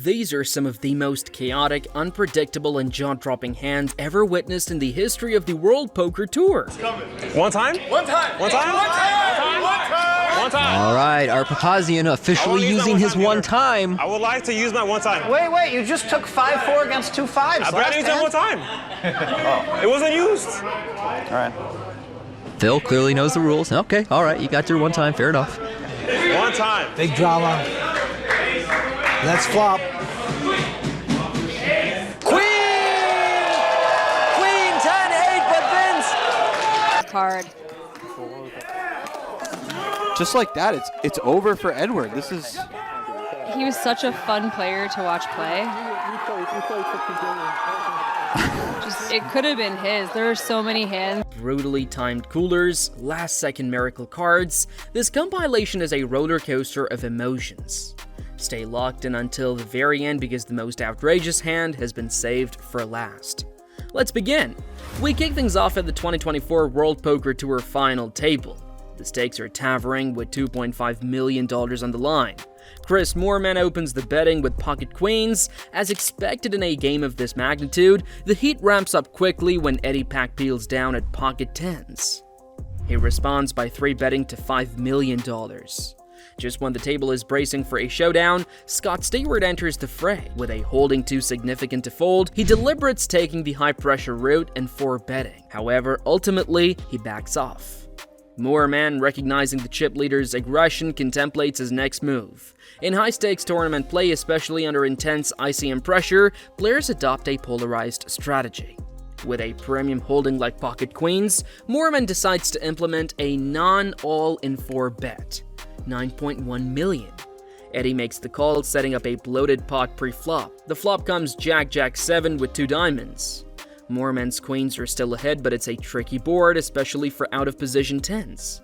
These are some of the most chaotic, unpredictable, and jaw-dropping hands ever witnessed in the history of the World Poker Tour. One time? One time! One time! One time! One time! One time! All right, our Papazian officially using his one time. I would like to use my one time. Wait, you just took 5-4 against 2 5s. I barely used it one time. It wasn't used. All right. Phil clearly knows the rules. Okay, all right, you got your one time, fair enough. One time. Big drama. Let's flop. Queen 10-8, but Vince. Card. Just like that, it's over for Edward. This is... He was such a fun player to watch play. It could have been his. There were so many hands. Brutally timed coolers, last-second miracle cards, this compilation is a roller coaster of emotions. Stay locked in until the very end because the most outrageous hand has been saved for last. Let's begin. We kick things off at the 2024 World Poker Tour final table. The stakes are towering with $2.5 million on the line. Chris Moorman opens the betting with pocket queens. As expected in a game of this magnitude, the heat ramps up quickly when Eddie Pak peels down at pocket tens. He responds by 3-betting to $5 million. Just when the table is bracing for a showdown, Scott Stewart enters the fray. With a holding too significant to fold, he deliberates taking the high-pressure route and 4-betting. However, ultimately, he backs off. Moorman, recognizing the chip leader's aggression, contemplates his next move. In high-stakes tournament play, especially under intense ICM pressure, players adopt a polarized strategy. With a premium holding like pocket queens, Moorman decides to implement a non-all-in-4 bet. 9.1 million. Eddie makes the call, setting up a bloated pot pre-flop. The flop comes Jack-Jack-7 with 2 diamonds. Moorman's queens are still ahead, but it's a tricky board, especially for out-of-position tens.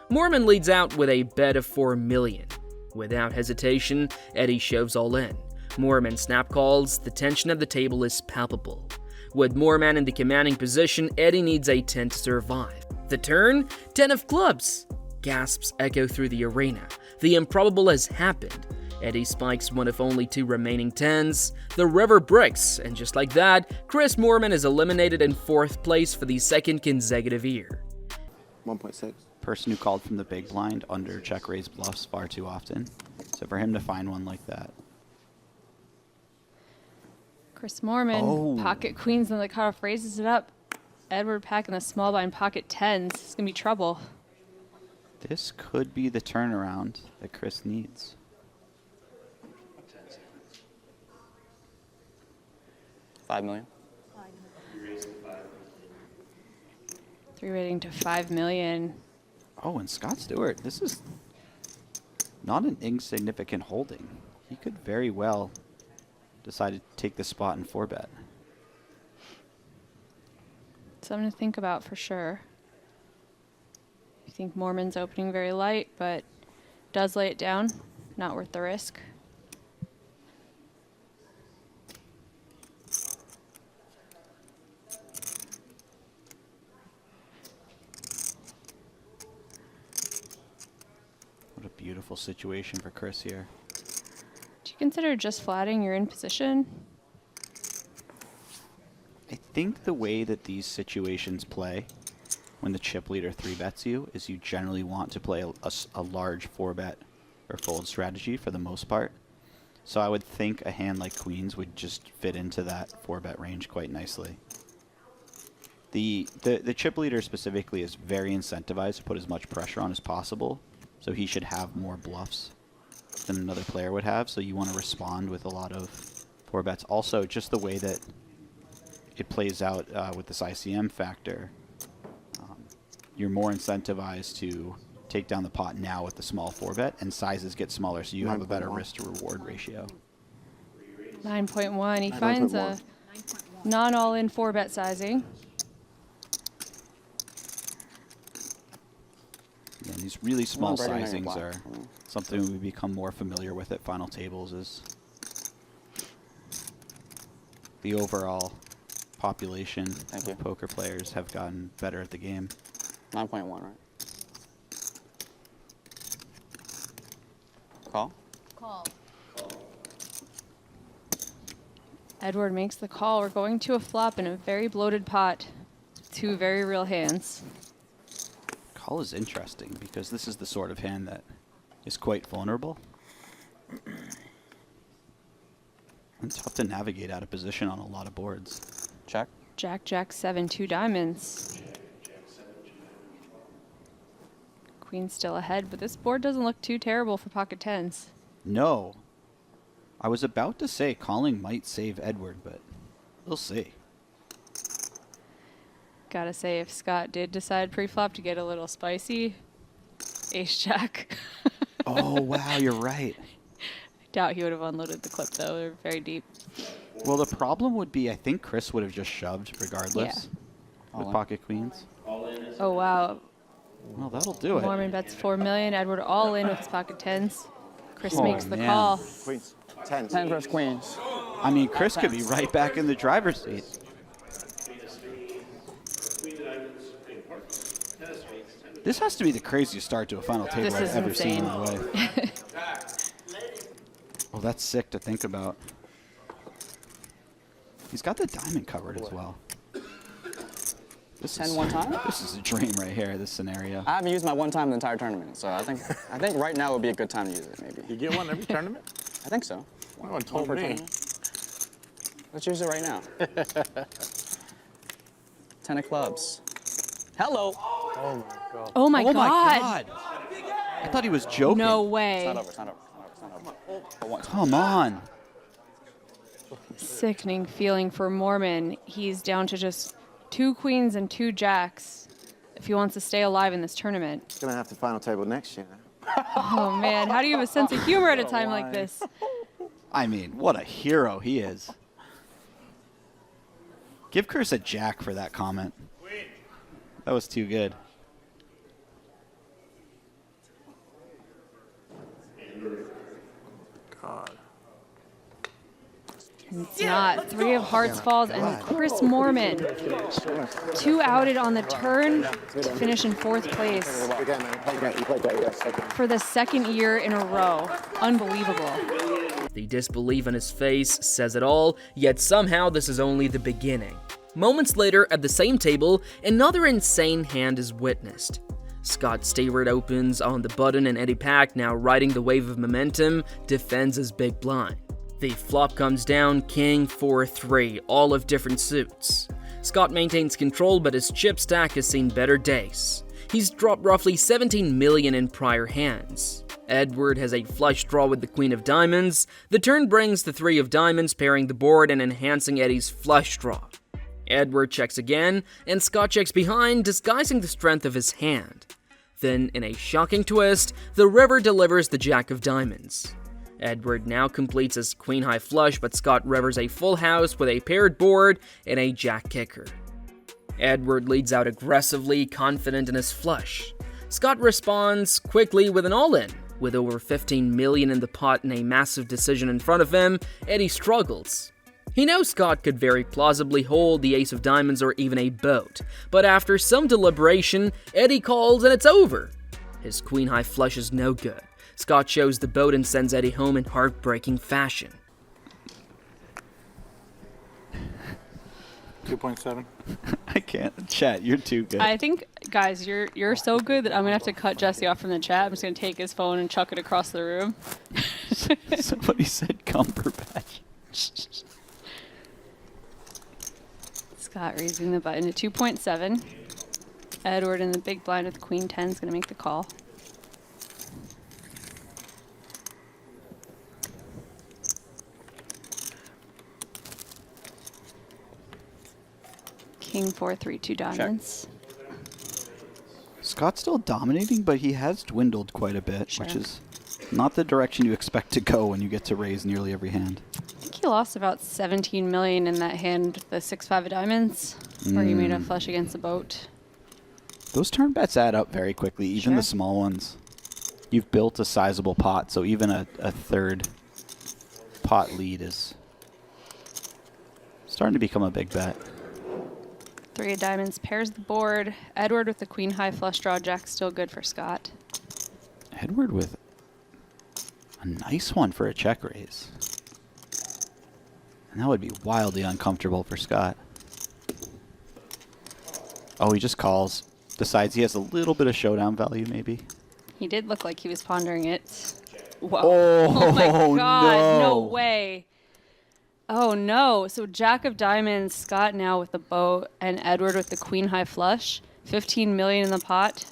Moorman leads out with a bet of 4 million. Without hesitation, Eddie shoves all in. Moorman snap calls, the tension at the table is palpable. With Moorman in the commanding position, Eddie needs a 10 to survive. The turn? 10 of clubs! Gasps echo through the arena. The improbable has happened. Eddie spikes one of only 2 remaining tens. The river bricks, and just like that, Chris Moorman is eliminated in 4th place for the second consecutive year. 1.6. Person who called from the big blind under check raise bluffs far too often. So for him to find one like that. Chris Moorman, pocket queens, and the cutoff raises it up. Edward Pak in the small blind pocket tens. It's going to be trouble. This could be the turnaround that Chris needs. $5 million. 3-betting to $5 million. Oh, and Scott Stewart, this is not an insignificant holding. He could very well decide to take the spot and 4-bet. Something to think about for sure. I think Moorman's opening very light, but does lay it down. Not worth the risk. What a beautiful situation for Chris here. Do you consider just flatting your in position? I think the way that these situations play, when the chip leader 3-bets you, is you generally want to play a large 4-bet or fold strategy for the most part. So I would think a hand like queens would just fit into that 4-bet range quite nicely. The chip leader specifically is very incentivized to put as much pressure on as possible, so he should have more bluffs than another player would have, so you want to respond with a lot of 4-bets. Also, just the way that it plays out with this ICM factor, you're more incentivized to take down the pot now with the small 4-bet, and sizes get smaller, so you have a better risk-to-reward ratio. 9.1. He finds a non-all-in 4-bet sizing. Yeah, and these really small sizings are something we become more familiar with at final tables. Is the overall population of poker players have gotten better at the game. 9.1, right? Call? Call. Edward makes the call. We're going to a flop in a very bloated pot. 2 very real hands. Call is interesting because this is the sort of hand that is quite vulnerable. It's tough to navigate out of position on a lot of boards. Check. Jack, Jack, 7, 2 diamonds. Queen's still ahead, but this board doesn't look too terrible for pocket tens. No. I was about to say calling might save Edward, but we'll see. Gotta say, if Scott did decide pre-flop to get a little spicy, ace-jack. Oh, wow, you're right. I doubt he would have unloaded the clip, though. They're very deep. Well, the problem would be I think Chris would have just shoved regardless with pocket queens. Oh, wow. Well, that'll do it. Mormon bets 4 million. Edward all in with his pocket tens. Chris Oh, makes the man. call. Queens. 10. 10 versus queens. I mean, Chris could be right back in the driver's seat. This has to be the craziest start to a final table This I've is ever seen in insane. my life. Oh, that's sick to think about. He's got the diamond covered as well. This 10 is, one time? This is a dream right here, this scenario. I haven't used my one time the entire tournament, so I think right now would be a good time to use it, maybe. You get one every tournament? I think so. No one told per me. tournament. Let's use it right now. 10 of clubs. Hello. Oh my god. Oh, my Oh God. my God! I thought he was joking. No It's way. not over, it's not over, it's not over, it's not over. But once. Come on. Sickening feeling for Mormon. He's down to just 2 queens and 2 jacks if he wants to stay alive in this tournament. Gonna have to final table next year. Oh, man. How do you have a sense of humor at a time like this? I mean, what a hero he is. Give Chris a jack for that comment. That was too good. God. It's not. 3 of hearts falls, and Chris Mormon, 2 outed on the turn to finish in 4th place Again, man. Play great. You play great. Yes. for the 2nd year in a row. Unbelievable. The disbelief on his face says it all, yet somehow this is only the beginning. Moments later, at the same table, another insane hand is witnessed. Scott Stewart opens on the button and Eddie Pak, now riding the wave of momentum, defends his big blind. The flop comes down, king, 4-3, all of different suits. Scott maintains control, but his chip stack has seen better days. He's dropped roughly 17 million in prior hands. Edward has a flush draw with the queen of diamonds. The turn brings the 3 of diamonds, pairing the board and enhancing Eddie's flush draw. Edward checks again, and Scott checks behind, disguising the strength of his hand. Then, in a shocking twist, the river delivers the jack of diamonds. Edward now completes his queen-high flush, but Scott rivers a full house with a paired board and a jack kicker. Edward leads out aggressively, confident in his flush. Scott responds quickly with an all-in. With over 15 million in the pot and a massive decision in front of him, Eddie struggles. He knows Scott could very plausibly hold the ace of diamonds or even a boat, but after some deliberation, Eddie calls and it's over. His queen-high flush is no good. Scott shows the boat and sends Eddie home in heartbreaking fashion. 2.7. I can't. Chat, you're too good. I think, guys, you're so good that I'm going to have to cut Jesse off from the chat. I'm just going to take his phone and chuck it across the room. Somebody said Cumberbatch. Scott raising the button to 2.7. Edward in the big blind with queen 10 is going to make the call. King 4-3, 2 diamonds. Scott's still dominating, but he has dwindled quite a bit, Sure. which is not the direction you expect to go when you get to raise nearly every hand. I think he lost about 17 million in that hand, the 6-5 of diamonds, where he made a flush against the boat. Those turn bets add up very quickly, even the Sure. small ones. You've built a sizable pot, so even a third pot lead is starting to become a big bet. 3 of diamonds pairs the board. Edward with the queen high flush draw. Jack still good for Scott. Edward with a nice one for a check raise. And that would be wildly uncomfortable for Scott. Oh, he just calls. Decides he has a little bit of showdown value, maybe. He did look like he was pondering it. Whoa. Oh, my God. no. No way. Oh, no. So Jack of Diamonds, Scott now with the boat, and Edward with the queen high flush. 15 million in the pot.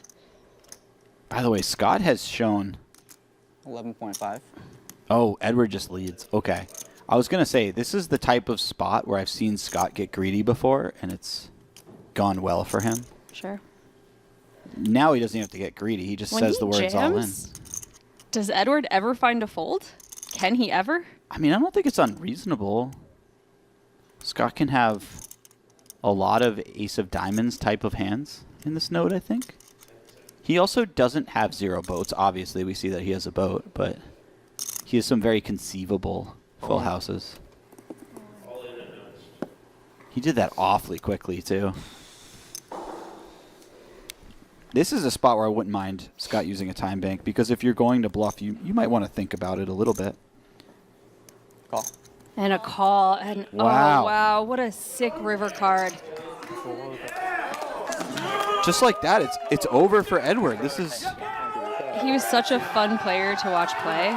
By the way, Scott has shown... 11.5. Oh, Edward just leads. Okay. I was going to say, this is the type of spot where I've seen Scott get greedy before, and it's gone well for him. Sure. Now he doesn't have to get greedy. He just When says he the words all in. jams, does Edward ever find a fold? Can he ever? I mean, I don't think it's unreasonable. Scott can have a lot of ace of diamonds type of hands in this node, I think. He also doesn't have 0 boats. Obviously, we see that he has a boat, but he has some very conceivable full houses. He did that awfully quickly, too. This is a spot where I wouldn't mind Scott using a time bank, because if you're going to bluff, you might want to think about it a little bit. Call. And a call. And Wow. oh, wow. What a sick river card. Just like that, it's over for Edward. This is... He was such a fun player to watch play.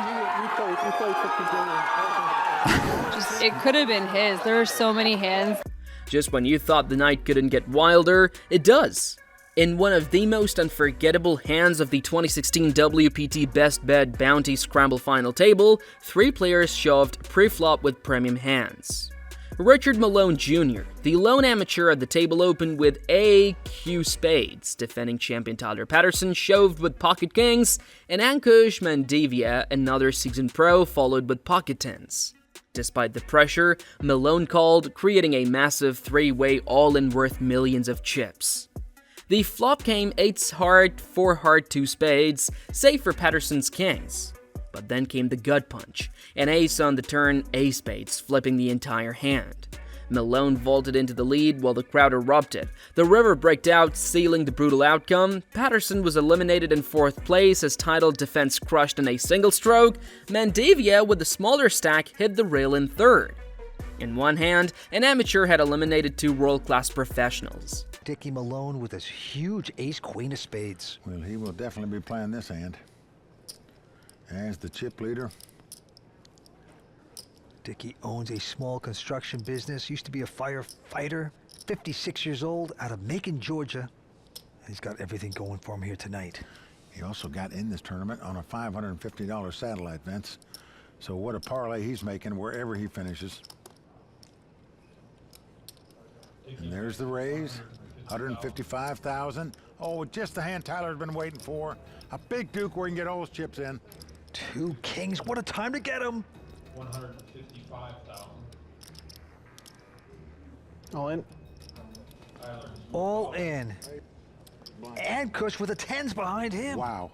Just, it could have been his. There are so many hands. Just when you thought the night couldn't get wilder, it does. In one of the most unforgettable hands of the 2016 WPT Best Bet Bounty Scramble Final Table, 3 players shoved pre-flop with premium hands. Richard Malone Jr., the lone amateur at the table, opened with AQ spades. Defending champion Tyler Patterson shoved with pocket kings, and Ankush Mandavia, another seasoned pro, followed with pocket tens. Despite the pressure, Malone called, creating a massive 3-way all-in worth millions of chips. The flop came 8 heart, 4 heart, 2 spades, save for Patterson's kings. But then came the gut punch, an ace on the turn, ace spades, flipping the entire hand. Malone vaulted into the lead while the crowd erupted. The river braked out, sealing the brutal outcome. Patterson was eliminated in 4th place as title defense crushed in a single stroke. Mandavia, with the smaller stack, hit the rail in 3rd. In one hand, an amateur had eliminated 2 world-class professionals. Dickie Malone with his huge ace-queen of spades. Well, he will definitely be playing this hand. As the chip leader. Dickie owns a small construction business, used to be a firefighter, 56 years old, out of Macon, Georgia. He's got everything going for him here tonight. He also got in this tournament on a $550 satellite, Vince. So what a parlay he's making wherever he finishes. And there's the raise, 155,000. Oh, just the hand Tyler's been waiting for. A big duke where he can get all his chips in. 2 kings, what a time to get him. 155,000. All in. All in. And Kush with the 10s behind him. Wow.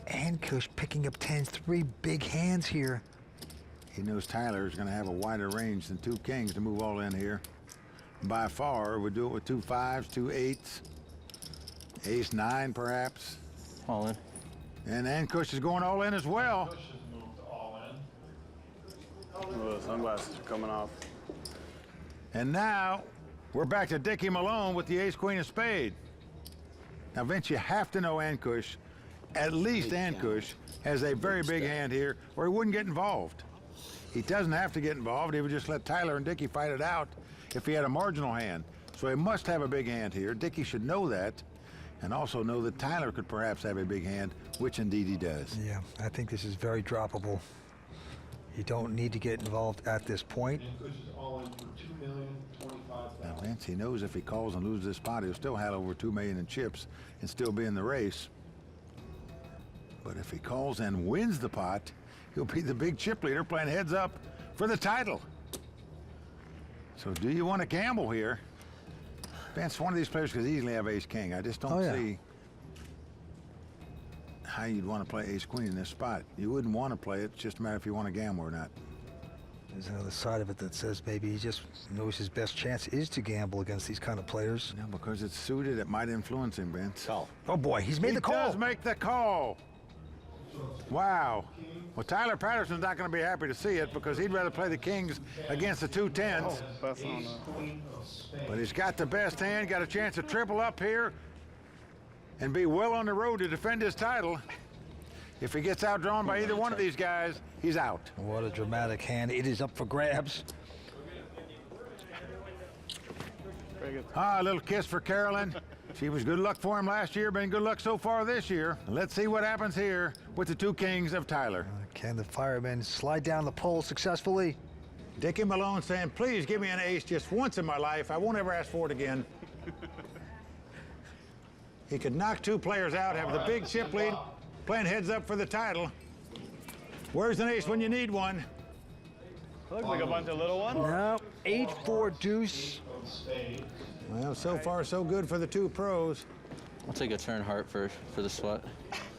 And Kush picking up 10s, 3 big hands here. He knows Tyler's going to have a wider range than 2 kings to move all in here. By far, would do it with 2 5s, 2 8s, ace 9 perhaps. All in. And Ankush is going all in as well. Bush has moved all in. Oh, the sunglasses are coming off. And now, we're back to Dickie Malone with the ace-queen of spade. Now, Vince, you have to know Ankush, at least Ankush, has a very big hand here, or he wouldn't get involved. He doesn't have to get involved. He would just let Tyler and Dickie fight it out if he had a marginal hand. So he must have a big hand here. Dickie should know that, and also know that Tyler could perhaps have a big hand, which indeed he does. Yeah, I think this is very droppable. You don't need to get involved at this point. Bush is all in for $2,025,000. Now, Vince, he knows if he calls and loses this spot, he'll still have over $2 million in chips and still be in the race. But if he calls and wins the pot, he'll be the big chip leader playing heads up for the title. So do you want to gamble here? Vince, one of these players could easily have ace-king. I just don't see how you'd want to play ace-queen in this spot. You wouldn't want to play it. It's just a matter if you want to gamble or not. There's another side of it that says maybe he just knows his best chance is to gamble against these kind of players. No, because it's suited, it might influence him, Vince. Oh boy, he's made the call. He does make the call. Wow. Well, Tyler Patterson's not going to be happy to see it because he'd rather play the kings against the 2-10s. But he's got the best hand, got a chance to triple up here and be well on the road to defend his title. If he gets outdrawn by either one of these guys, he's out. What a dramatic hand. It is up for grabs. Ah, a little kiss for Carolyn. She was good luck for him last year, been good luck so far this year. Let's see what happens here with the two kings of Tyler. Can the firemen slide down the pole successfully? Dickie Malone saying, please give me an ace just once in my life. I won't ever ask for it again. He could knock two players out, have the big chip lead, playing heads up for the title. Where's an ace when you need one? Looks like a bunch of little ones. No, 8-4 deuce. Well, so far so good for the two pros. I'll take a turn heart for the sweat.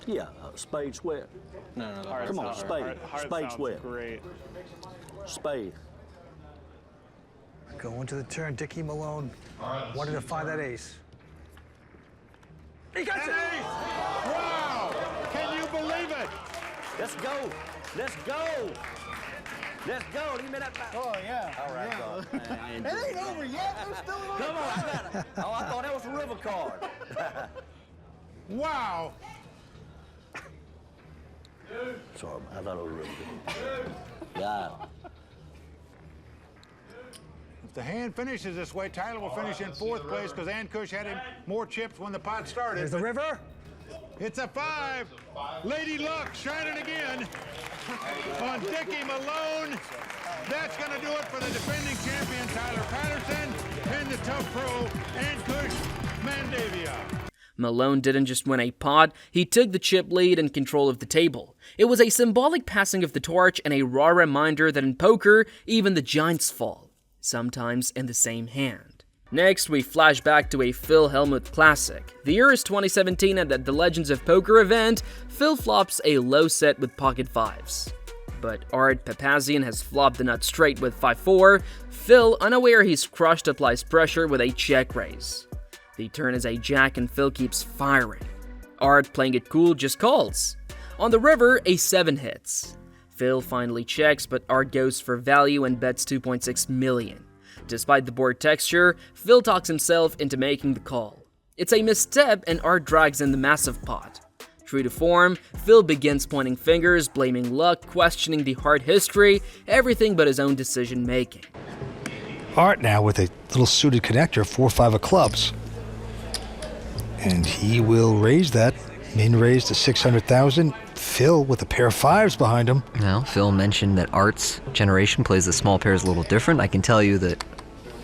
Yeah, spade sweat. No, the Heart heart. Come on, sounds- spade. Heart Spade sounds sweat. great. Spade. Going to the turn, Dickie Malone wanted to find that ace. He got An it! ace! Wow! Can you believe it? Let's go. Let's go. Let's go. Give me that back. Oh, yeah. All right, God. It ain't over yet. There's still a Come on, I got it. Oh, I thought that was a river card. Wow! Sorry, I thought it was a river card. Yeah. If the hand finishes this way, Tyler will finish in fourth place because Ankush had him more chips when the pot started. There's the river. It's a 5. Lady Luck shining again on Dickie Malone. That's going to do it for the defending champion, Tyler Patterson, and the tough pro, Ankush Mandavia. Malone didn't just win a pot, he took the chip lead and control of the table. It was a symbolic passing of the torch and a raw reminder that in poker, even the giants fall, sometimes in the same hand. Next, we flash back to a Phil Hellmuth classic. The year is 2017, and at the Legends of Poker event, Phil flops a low set with pocket fives. But Art Papazian has flopped the nut straight with 5-4. Phil, unaware he's crushed, applies pressure with a check raise. The turn is a jack and Phil keeps firing. Art, playing it cool, just calls. On the river, a 7 hits. Phil finally checks, but Art goes for value and bets 2.6 million. Despite the board texture, Phil talks himself into making the call. It's a misstep and Art drags in the massive pot. True to form, Phil begins pointing fingers, blaming luck, questioning the hard history, everything but his own decision making. Art now with a little suited connector, 4-5 of clubs. And he will raise that. Min raise to 600,000. Phil with a pair of 5s behind him. Well, Phil mentioned that Art's generation plays the small pairs a little different. I can tell you that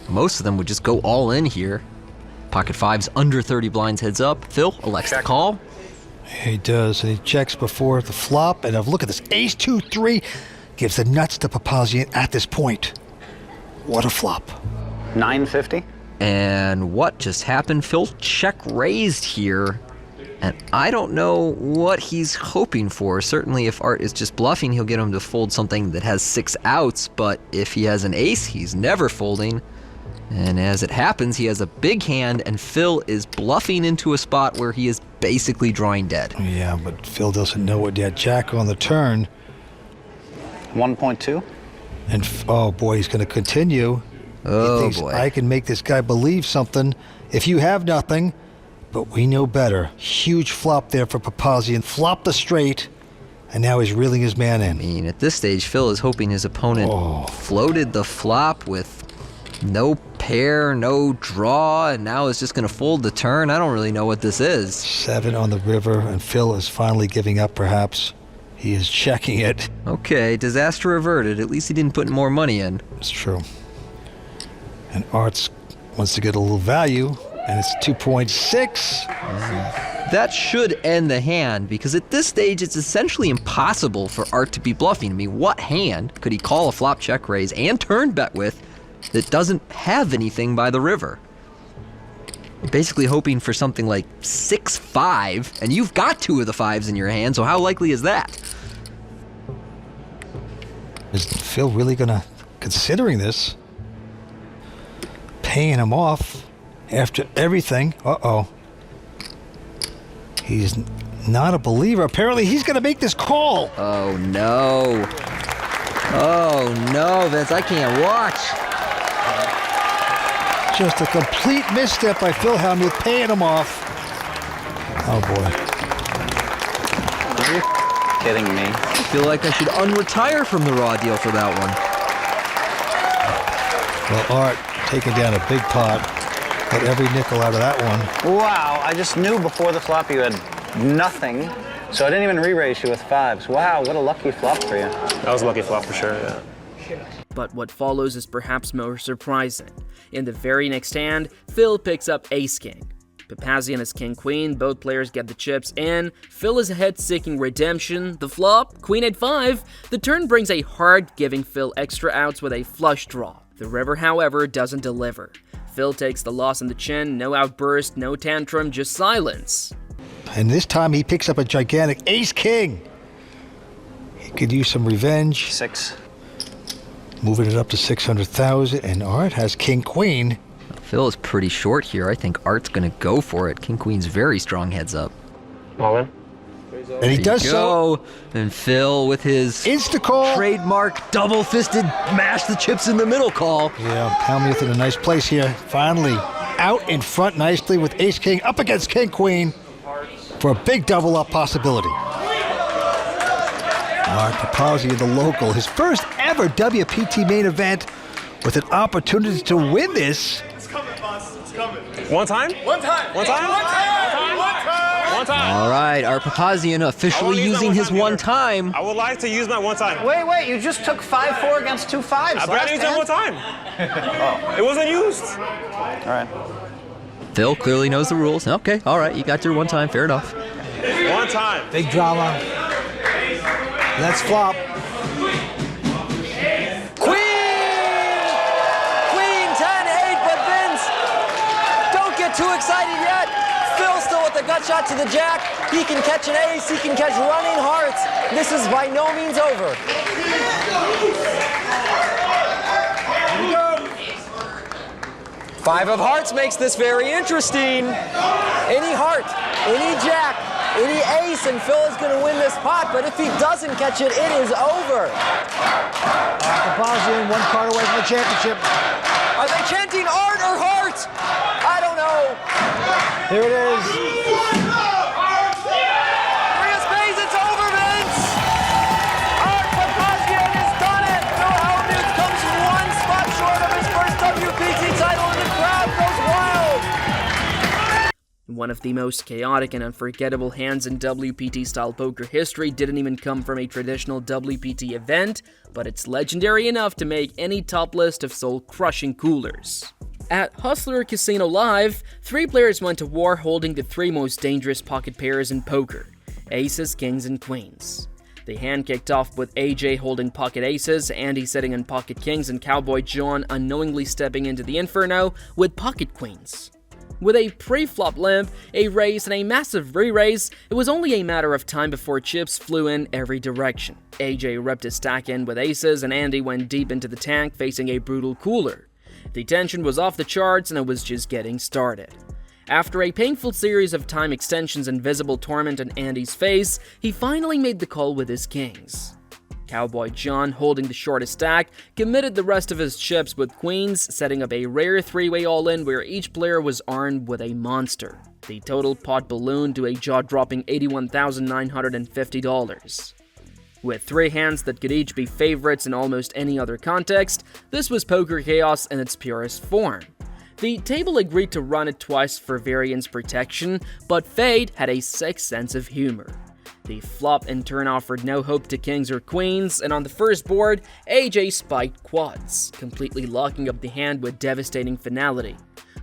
most of them would just go all in here. Pocket 5s under 30 blinds heads up. Phil elects to call. He does, and he checks before the flop. And look at this, ace 2-3 gives the nuts to Papazian at this point. What a flop. 950. And what just happened? Phil check raised here. And I don't know what he's hoping for. Certainly if Art is just bluffing, he'll get him to fold something that has 6 outs. But if he has an ace, he's never folding. And as it happens, he has a big hand, and Phil is bluffing into a spot where he is basically drawing dead. Yeah, but Phil doesn't know it yet. Jack on the turn. 1.2. And, oh boy, he's going to continue. Oh, he thinks, boy. I can make this guy believe something if you have nothing. But we know better. Huge flop there for Papazian. Flopped the straight, and now he's reeling his man in. I mean, at this stage, Phil is hoping his opponent floated the flop with no pair, no draw, and now is just going to fold the turn. I don't really know what this is. 7 on the river, and Phil is finally giving up, perhaps. He is checking it. Okay, disaster averted. At least he didn't put more money in. It's true. And Arts wants to get a little value, and it's 2.6. That should end the hand, because at this stage, it's essentially impossible for Art to be bluffing. I mean, what hand could he call a flop check raise and turn bet with that doesn't have anything by the river? Basically hoping for something like 6-5, and you've got 2 of the 5s in your hand, so how likely is that? Is Phil really gonna, considering this, paying him off after everything? Uh-oh. He's not a believer. Apparently, he's going to make this call. Oh, no. Oh, no, Vince, I can't watch. Just a complete misstep by Phil Hellmuth, paying him off. Oh, boy. Are you kidding me? I feel like I should unretire from the Raw deal for that one. Well, Art taking down a big pot. Got every nickel out of that one. Wow, I just knew before the flop you had nothing, so I didn't even re-raise you with fives. Wow, what a lucky flop for you. That was a lucky flop for sure, yeah. But what follows is perhaps more surprising. In the very next hand, Phil picks up ace-king. Papazian has king-queen, both players get the chips in. Phil is ahead seeking redemption. The flop, queen 8-5. The turn brings a heart, giving Phil extra outs with a flush draw. The river, however, doesn't deliver. Phil takes the loss on the chin, no outburst, no tantrum, just silence. And this time he picks up a gigantic ace-king. He could use some revenge. 6. Moving it up to 600,000, and Art has king-queen. Phil is pretty short here. I think Art's going to go for it. King-queen's very strong heads up. All in. And he does so. And Phil with his insta-call. Trademark double-fisted mash the chips in the middle call. Yeah, Hellmuth in a nice place here. Finally out in front nicely with ace-king up against king-queen for a big double-up possibility. Art Papazian, the local, his first ever WPT main event with an opportunity to win this. It's coming, boss. It's coming. One time? One time. One time? One time. One time. One time. All right, Art Papazian officially using his one time. I would like to use my one time. Wait, you just took 5-4 against 2 fives. I used it one time. It wasn't used. All right. Phil clearly knows the rules. Okay, all right, you got your one time, fair enough. One time. Big drama. Let's flop. Queen 10-8, but Vince, don't get too excited yet. Phil still with the gut shot to the jack. He can catch an ace, he can catch running hearts. This is by no means over. Here we go. 5 of hearts makes this very interesting. Any heart, any jack, any ace, and Phil is going to win this pot, but if he doesn't catch it, it is over. Papazian, one card away from the championship. Are they chanting art or heart? I don't know. Here it is. 3 of spades, it's over, Vince! Art Papazian has done it! Phil Hellmuth comes 1 spot short of his first WPT title, and the crowd goes wild! One of the most chaotic and unforgettable hands in WPT-style poker history didn't even come from a traditional WPT event, but it's legendary enough to make any top list of soul-crushing coolers. At Hustler Casino Live, 3 players went to war holding the 3 most dangerous pocket pairs in poker: aces, kings, and queens. The hand kicked off with AJ holding pocket aces, Andy sitting on pocket kings, and Cowboy John unknowingly stepping into the inferno with pocket queens. With a pre-flop limp, a raise, and a massive re-raise, it was only a matter of time before chips flew in every direction. AJ ripped his stack in with aces, and Andy went deep into the tank facing a brutal cooler. The tension was off the charts, and it was just getting started. After a painful series of time extensions and visible torment on Andy's face, he finally made the call with his kings. Cowboy John, holding the shortest stack, committed the rest of his chips with queens, setting up a rare 3-way all-in where each player was armed with a monster. The total pot ballooned to a jaw-dropping $81,950. With 3 hands that could each be favorites in almost any other context, this was poker chaos in its purest form. The table agreed to run it twice for variance protection, but fate had a sixth sense of humor. The flop in turn offered no hope to kings or queens, and on the first board, AJ spiked quads, completely locking up the hand with devastating finality.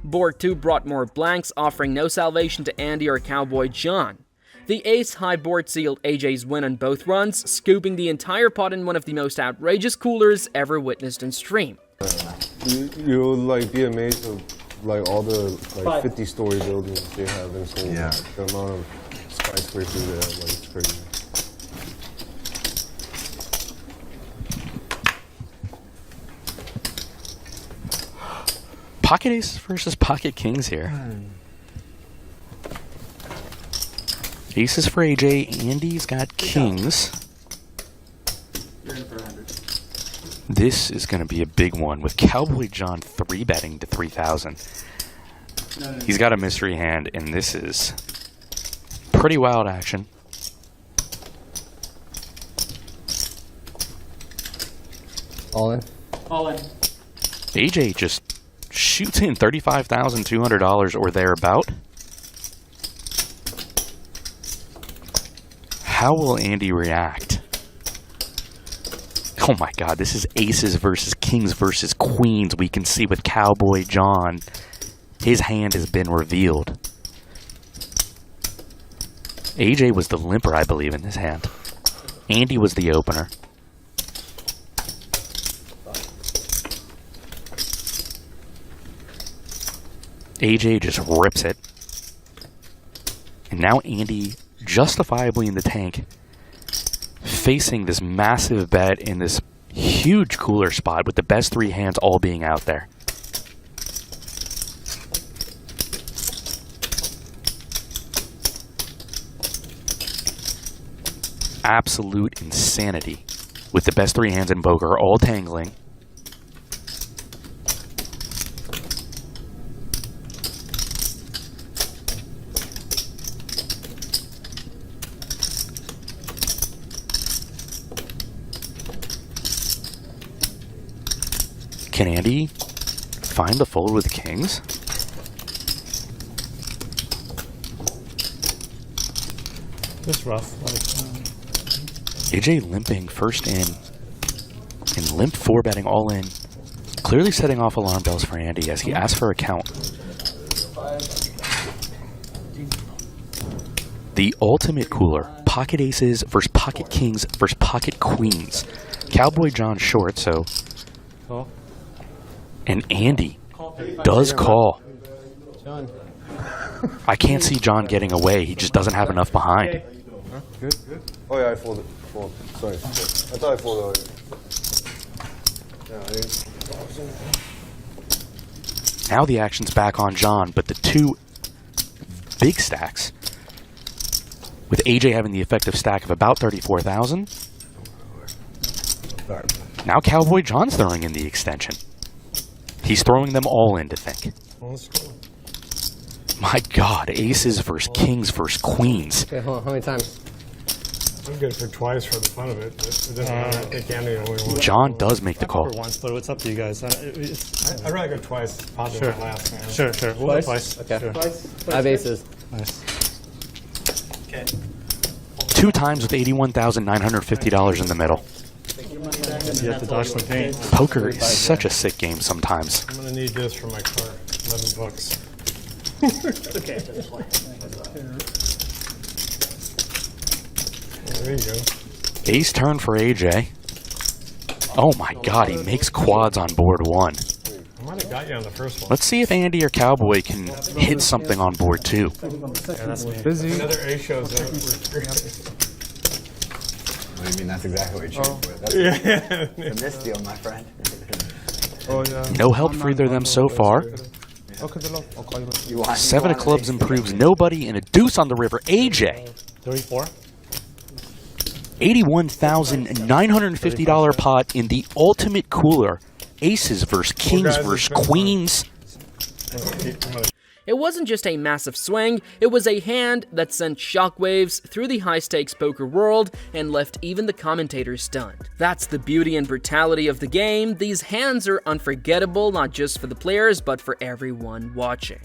Board 2 brought more blanks, offering no salvation to Andy or Cowboy John. The ace-high board sealed AJ's win on both runs, scooping the entire pot in one of the most outrageous coolers ever witnessed on stream. You'll like be amazed of like all the like 50-story buildings they have in Seoul. Yeah. The amount of skyscrapers there, like it's crazy. Pocket ace versus pocket kings here. Aces for AJ. Andy's got kings. This is going to be a big one with Cowboy John 3-betting to 3,000. He's got a mystery hand, and this is pretty wild action. All in. All in. AJ just shoots in $35,200 or thereabout. How will Andy react? Oh my god, this is aces versus kings versus queens. We can see with Cowboy John, his hand has been revealed. AJ was the limper, I believe, in this hand. Andy was the opener. AJ just rips it. And now Andy, justifiably in the tank, facing this massive bet in this huge cooler spot with the best three hands all being out there. Absolute insanity with the best three hands in poker all tangling. Can Andy find the fold with the kings? It's rough. AJ limping first in and limp 4-betting all in. Clearly setting off alarm bells for Andy as he asks for a count. The ultimate cooler. Pocket aces versus pocket kings versus pocket queens. Cowboy John short, so... And Andy does call. I can't see John getting away. He just doesn't have enough behind. Good. Oh yeah, I folded. Sorry. I thought I folded already. Now the action's back on John, but the two big stacks, with AJ having the effective stack of about 34,000. Now Cowboy John's throwing in the extension. He's throwing them all in to think. My god, aces versus kings versus queens. Okay, hold on. How many times? I'm good for twice for the fun of it, but it doesn't matter. I think Andy only won. John does make the call. Once, but it's up to you guys. I'd rather go twice. Sure. Last hand. Sure. We'll go twice. Okay. Sure. I have aces. Nice. Okay. 2 times with $81,950 in the middle. You have to dodge some paint. Poker is such a sick game sometimes. I'm gonna need this for my car. $11. Okay. There you go. Ace turn for AJ. Oh my god, he makes quads on board 1. I might have got you on the first one. Let's see if Andy or Cowboy can hit something on board 2. Yeah, that's busy. Another A shows up. What do you mean? That's exactly what you're shooting for. That's a misdeal, my friend. No help for either of them so far. 7 of clubs improves nobody, and a deuce on the river. AJ. 34. $81,950 pot in the ultimate cooler. Aces versus kings versus queens. It wasn't just a massive swing, it was a hand that sent shockwaves through the high-stakes poker world and left even the commentators stunned. That's the beauty and brutality of the game. These hands are unforgettable not just for the players but for everyone watching.